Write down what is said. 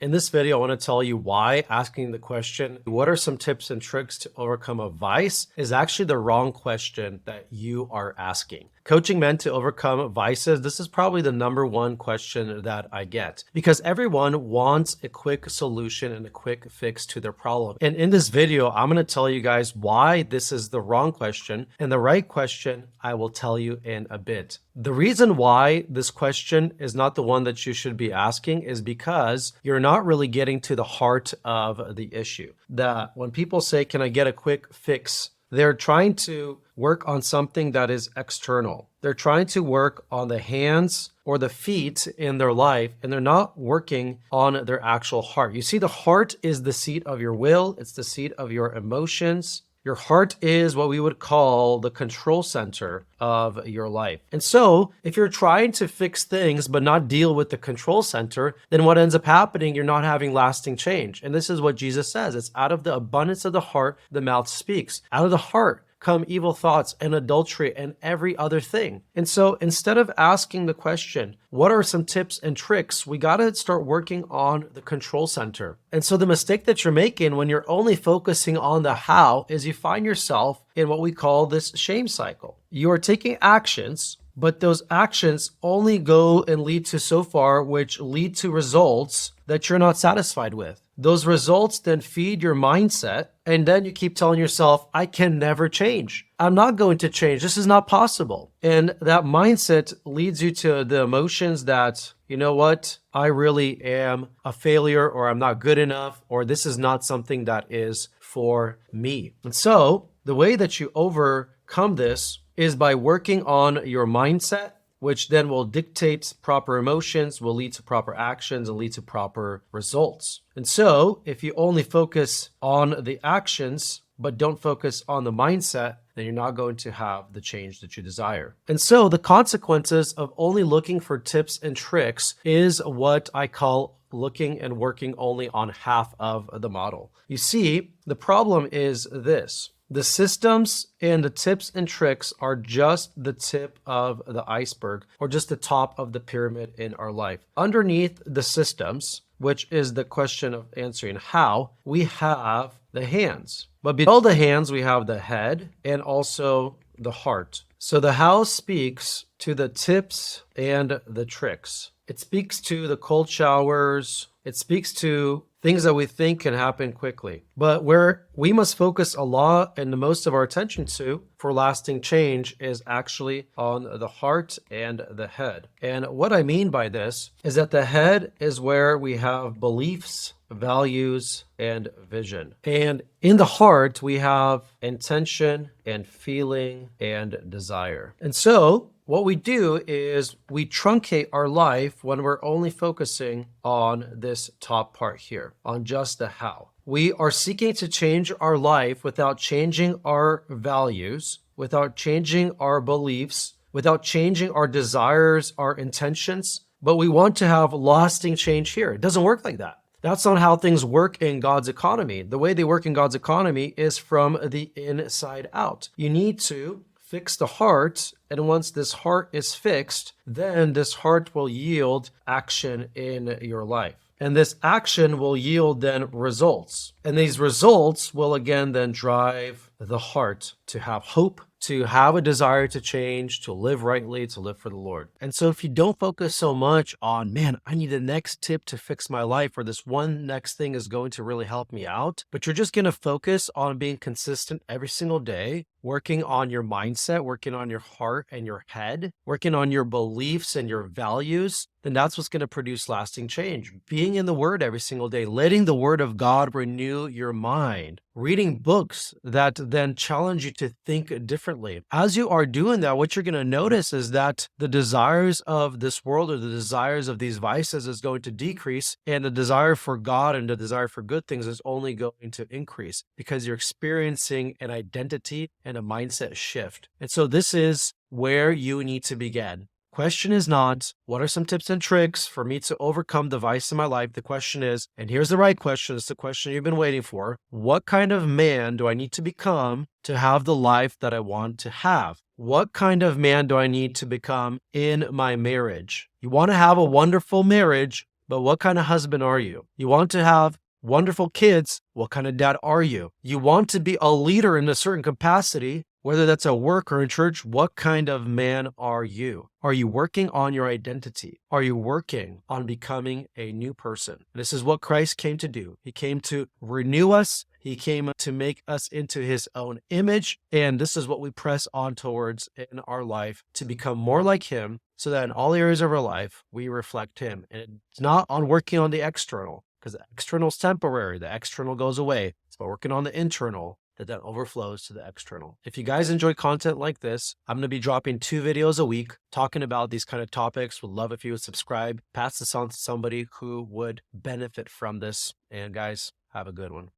In this video, I want to tell you why asking the question, what are some tips and tricks to overcome a vice, is actually the wrong question that you are asking. Coaching men to overcome vices, this is probably the number one question that I get because everyone wants a quick solution and a quick fix to their problem. And in this video, I'm going to tell you guys why this is the wrong question, and the right question I will tell you in a bit. The reason why this question is not the one that you should be asking is because you're not really getting to the heart of the issue. That when people say, can I get a quick fix? They're trying to work on something that is external. They're trying to work on the hands or the feet in their life, and they're not working on their actual heart. You see, the heart is the seat of your will. It's the seat of your emotions. Your heart is what we would call the control center of your life. And so if you're trying to fix things but not deal with the control center, then what ends up happening, you're not having lasting change. And this is what Jesus says. It's out of the abundance of the heart, the mouth speaks. Out of the heart come evil thoughts and adultery and every other thing. And so instead of asking the question, what are some tips and tricks, we got to start working on the control center. And so the mistake that you're making when you're only focusing on the how is you find yourself in what we call this shame cycle. You are taking actions, but those actions only go and lead to so far, which lead to results that you're not satisfied with. Those results then feed your mindset, and then you keep telling yourself, I can never change. I'm not going to change. This is not possible. And that mindset leads you to the emotions that, you know what, I really am a failure, or I'm not good enough, or this is not something that is for me. And so the way that you overcome this is by working on your mindset, which then will dictate proper emotions, will lead to proper actions, and lead to proper results. And so if you only focus on the actions, but don't focus on the mindset, then you're not going to have the change that you desire. And so the consequences of only looking for tips and tricks is what I call looking and working only on half of the model. You see, the problem is this. The systems and the tips and tricks are just the tip of the iceberg, or just the top of the pyramid in our life. Underneath the systems, which is the question of answering how, we have the hands. But below the hands, we have the head and also the heart. So the how speaks to the tips and the tricks. It speaks to the cold showers. It speaks to things that we think can happen quickly. But where we must focus a lot and the most of our attention to for lasting change is actually on the heart and the head. And what I mean by this is that the head is where we have beliefs, values, and vision. And in the heart, we have intention and feeling and desire. And so what we do is we truncate our life when we're only focusing on this top part here, on just the how. We are seeking to change our life without changing our values, without changing our beliefs, without changing our desires, our intentions, but we want to have lasting change here. It doesn't work like that. That's not how things work in God's economy. The way they work in God's economy is from the inside out. You need to fix the heart, and once this heart is fixed, then this heart will yield action in your life. And this action will yield then results. And these results will again then drive the heart to have hope, to have a desire to change, to live rightly, to live for the Lord. And so if you don't focus so much on, man, I need the next tip to fix my life, or this one next thing is going to really help me out, but you're just going to focus on being consistent every single day, working on your mindset, working on your heart and your head, working on your beliefs and your values, then that's what's going to produce lasting change. Being in the Word every single day, letting the Word of God renew your mind, reading books that then challenge you to think differently. As you are doing that, what you're going to notice is that the desires of this world, or the desires of these vices, is going to decrease, and the desire for God and the desire for good things is only going to increase because you're experiencing an identity and a mindset shift. And so this is where you need to begin. Question is not, what are some tips and tricks for me to overcome the vice in my life? The question is, and here's the right question, it's the question you've been waiting for, what kind of man do I need to become to have the life that I want to have? What kind of man do I need to become in my marriage? You want to have a wonderful marriage, but what kind of husband are you? You want to have wonderful kids. What kind of dad are you? You want to be a leader in a certain capacity, whether that's at work or in church. What kind of man are you? Are you working on your identity? Are you working on becoming a new person? This is what Christ came to do. He came to renew us. He came to make us into his own image. And this is what we press on towards in our life, to become more like him, so that in all areas of our life, we reflect him. And it's not on working on the external, because the external is temporary. The external goes away. It's about working on the internal that then overflows to the external. If you guys enjoy content like this, I'm going to be dropping 2 videos a week talking about these kind of topics. Would love if you would subscribe, pass this on to somebody who would benefit from this. And guys, have a good one.